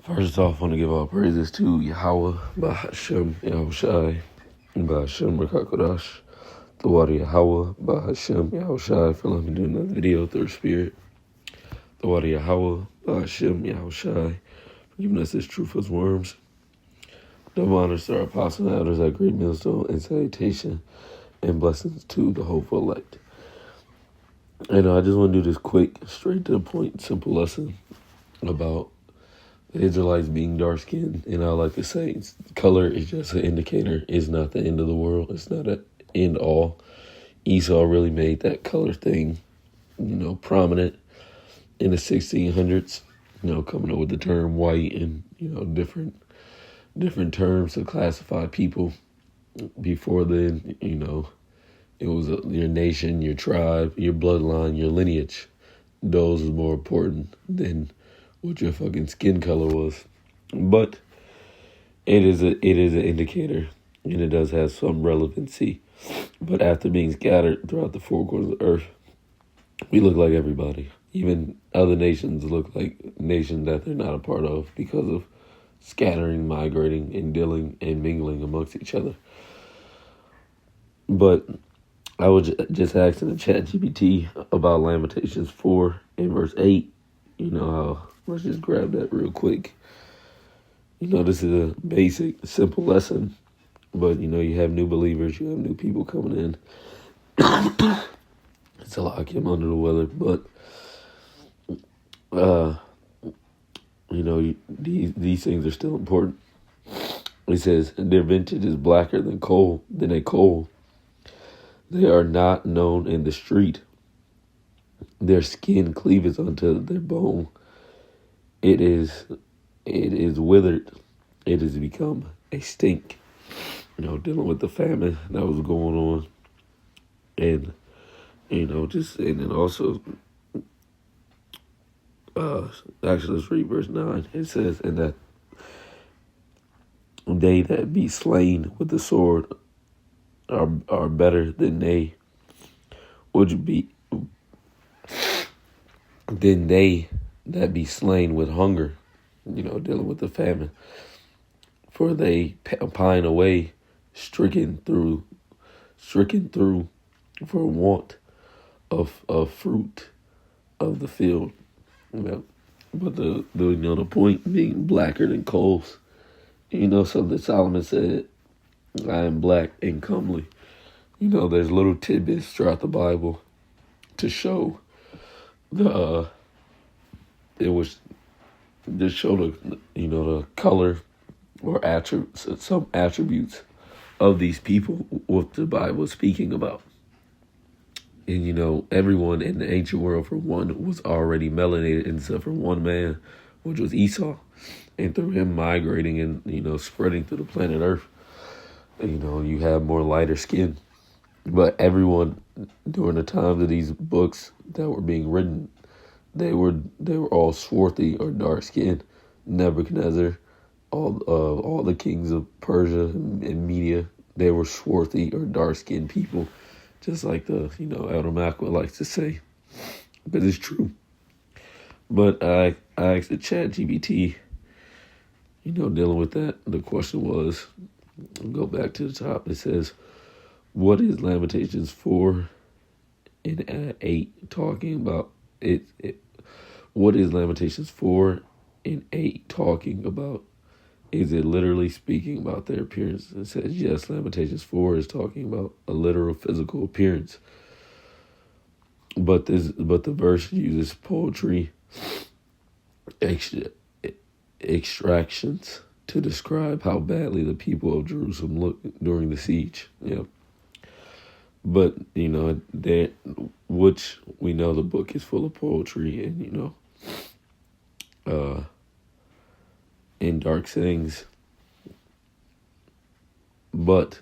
First off, I want to give all praises to Yahweh, Bahashem, Yahushai, Bahashem, Rakakodash, the water Yahweh, Bahashem, Yahushai, for letting me do another video through Spirit. The water Yahweh, Bahashem, Yahushai, for giving us this truth as worms. Double honors to our apostle and elders at Great Millstone, and salutation and blessings to the hopeful elect. And I just want to do this quick, straight to the point, simple lesson about the Israelites being dark-skinned. And I like to say, color is just an indicator. It's not the end of the world. It's not an end all. Esau really made that color thing, prominent in the 1600s, coming up with the term white and, different terms to classify people. Before then, it was your nation, your tribe, your bloodline, your lineage. Those was more important than what your fucking skin color was. But it is an indicator, and it does have some relevancy. But after being scattered throughout the four corners of the earth, we look like everybody. Even other nations look like nations that they're not a part of because of scattering, migrating, and dealing and mingling amongst each other. But I was just asking the ChatGPT about Lamentations 4 and verse 8. Let's just grab that real quick. This is a basic, simple lesson. But, you have new believers, you have new people coming in. It's a lot of them under the weather. But, these things are still important. It says, their vintage is blacker than a coal. They are not known in the street. Their skin cleaveth unto their bone. It is withered. It has become a stink. Dealing with the famine that was going on. And, and then also, actually, let's read verse 9. It says, and that they that be slain with the sword are better than they that be slain with hunger, dealing with the famine. For they pine away, stricken through for want of fruit of the field. But the point being blacker than coals. Something Solomon said, I am black and comely. There's little tidbits throughout the Bible to show the color or some attributes of these people, what the Bible is speaking about. And everyone in the ancient world, for one, was already melanated except for one man, which was Esau. And through him migrating and spreading through the planet Earth, you have more lighter skin. But everyone during the times of these books that were being written, they were all swarthy or dark skinned. Nebuchadnezzar, all the kings of Persia and Media, they were swarthy or dark skinned people, just like the Elder Mackwell likes to say, but it's true. But I asked the ChatGPT, dealing with that. The question was, I'll go back to the top. It says, what is Lamentations 4 and 8 talking about? What is Lamentations 4 and 8 talking about? Is it literally speaking about their appearance? It says, yes, Lamentations 4 is talking about a literal physical appearance. But the verse uses poetry extractions to describe how badly the people of Jerusalem looked during the siege. But, which we know the book is full of poetry and dark sayings. But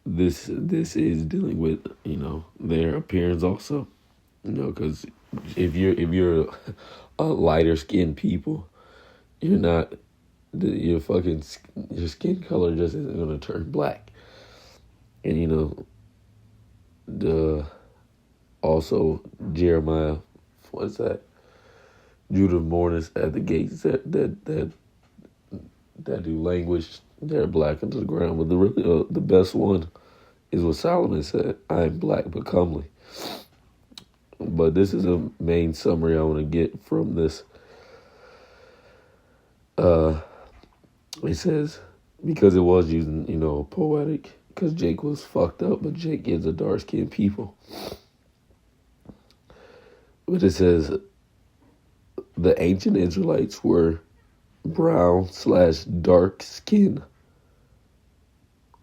this is dealing with, their appearance also. Because if you're a lighter skinned people, your skin color just isn't going to turn black. And also Jeremiah, what's that? Judah mourners at the gates that that do language, they're black unto the ground. But the best one is what Solomon said, I am black but comely. But this is a main summary I want to get from this. It says, because it was using, poetic, because Jake was fucked up, but Jake is a dark-skinned people. But it says, the ancient Israelites were brown/dark skin.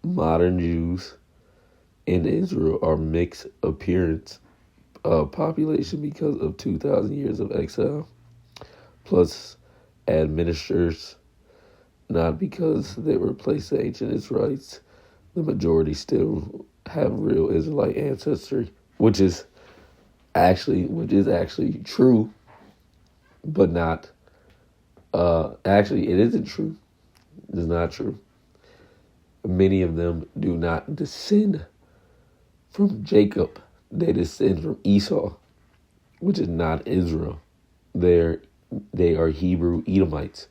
Modern Jews in Israel are mixed appearance population because of 2,000 years of exile, plus administrators, not because they replaced the ancient Israelites. The majority still have real Israelite ancestry, which is actually true, but not. Actually, it isn't true. It is not true. Many of them do not descend from Jacob. They descend from Esau, which is not Israel. They are Hebrew Edomites.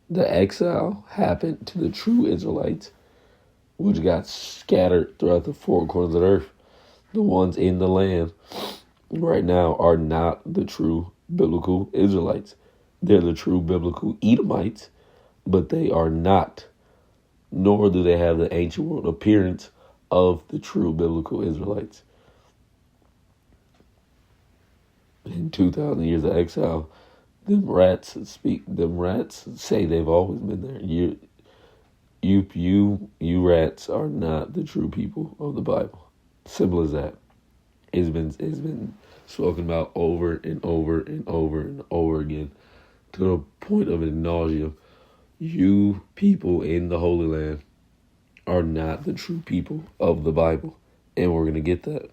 The exile happened to the true Israelites, which got scattered throughout the four corners of the earth. The ones in the land right now are not the true biblical Israelites. They're the true biblical Edomites, but they are not, nor do they have the ancient world appearance of the true biblical Israelites. In 2,000 years of exile, them rats say they've always been there. You rats are not the true people of the Bible. Simple as that. It's been spoken about over and over and over and over again, to the point of ad nauseum. You people in the Holy Land are not the true people of the Bible, and we're gonna get that.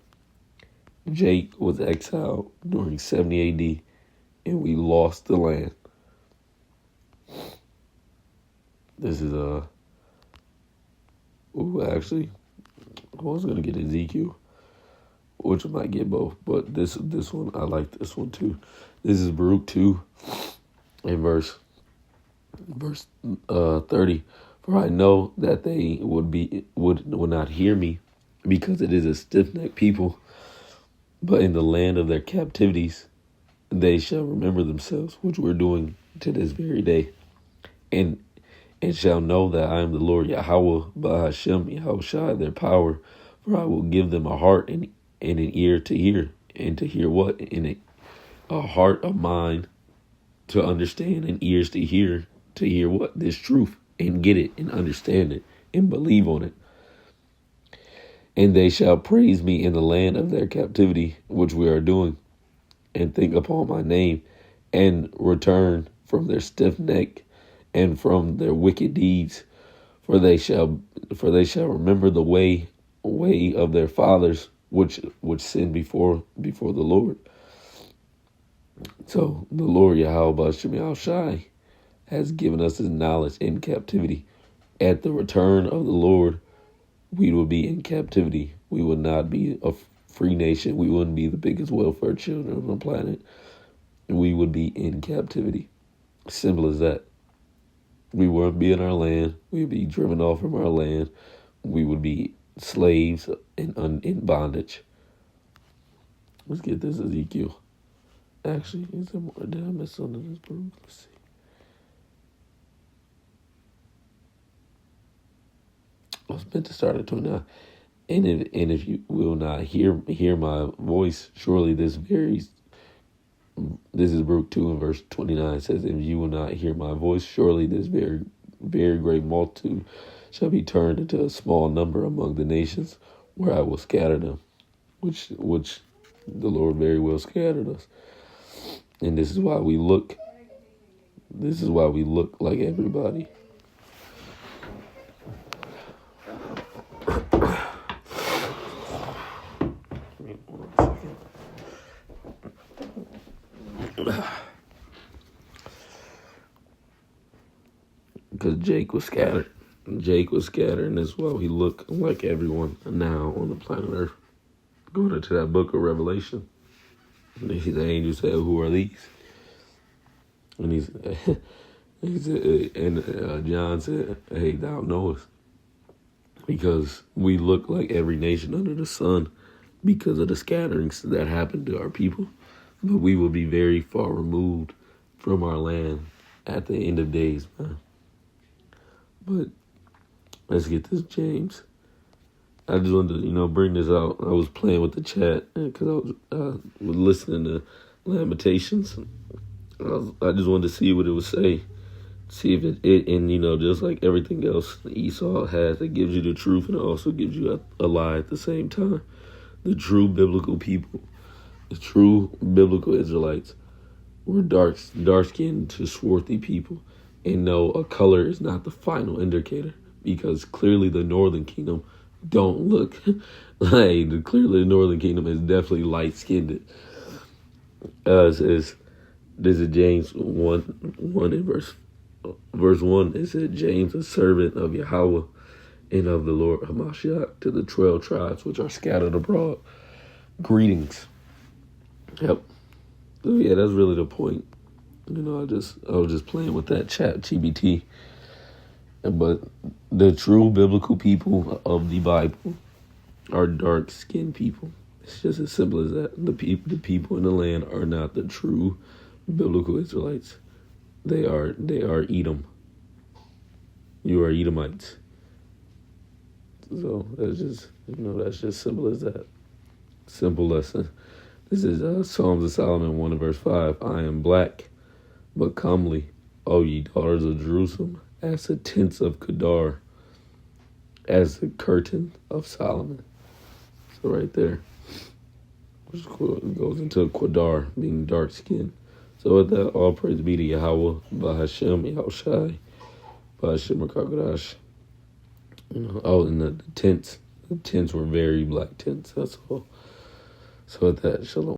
Jake was exiled during 70 AD, and we lost the land. This is actually, I was gonna get Ezekiel, which I might get both, but this one, I like this one too. This is Baruch 2, and verse 30. For I know that they would not hear me, because it is a stiff-necked people. But in the land of their captivities, they shall remember themselves, which we're doing to this very day, and shall know that I am the Lord Yahweh, Ba'ashem Yahushai, their power. For I will give them a heart and an ear to hear, and to hear what? In a heart of mind to understand, and ears to hear what? This truth, and get it, and understand it, and believe on it. And they shall praise me in the land of their captivity, which we are doing, and think upon my name, and return from their stiff neck and from their wicked deeds. For they shall remember the way of their fathers, which sinned before the Lord. So the Lord Yahweh B'Shem Yahushai has given us his knowledge in captivity. At the return of the Lord, we will be in captivity. We will not be a free nation. We wouldn't be the biggest welfare children on the planet. We would be in captivity. Simple as that. We wouldn't be in our land. We would be driven off from our land. We would be slaves in bondage. Let's get this Ezekiel. Actually, is there more? Did I miss something in this book? Let's see. I was meant to start at 29. And if you will not hear my voice, surely this is Baruch 2 and verse 29. It says, if you will not hear my voice, surely this very, very great multitude shall be turned into a small number among the nations, where I will scatter them, which the Lord very well scattered us. And this is why we look like everybody. Because Jake was scattered. And that's why we look like everyone now on the planet Earth. Going into that book of Revelation, the angel said, who are these? And He said, and John said, "Hey, thou knowest, because we look like every nation under the sun, because of the scatterings that happened to our people, but we will be very far removed from our land at the end of days, man." But let's get this, James. I just wanted to, bring this out. I was playing with the chat because I was listening to Lamentations. I just wanted to see what it would say. See if it and, just like everything else Esau has, it gives you the truth and it also gives you a lie at the same time. The true biblical people, the true biblical Israelites were dark-skinned to swarthy people. And no, a color is not the final indicator, because clearly the Northern Kingdom don't look like, clearly the Northern Kingdom is definitely light-skinned. This is James 1 in verse 1. It said, "James, a servant of Yahweh and of the Lord Hamashiach, to the 12 tribes which are scattered abroad. Greetings." Yep. So yeah, that's really the point. I was just playing with that chat GBT. But the true biblical people of the Bible are dark-skinned people. It's just as simple as that. The people in the land are not the true biblical Israelites. They are Edom. You are Edomites. So that's just simple as that. Simple lesson. This is Psalms of Solomon 1 verse 5. "I am black, but comely, O ye daughters of Jerusalem, as the tents of Kedar, as the curtain of Solomon." So right there, which goes into Kedar, being dark skinned. So with that, all praise be to Yahweh, Bahashem, Yahushai, Bahashem HaKadosh. And the tents were very black tents. That's all. So with that, shalom.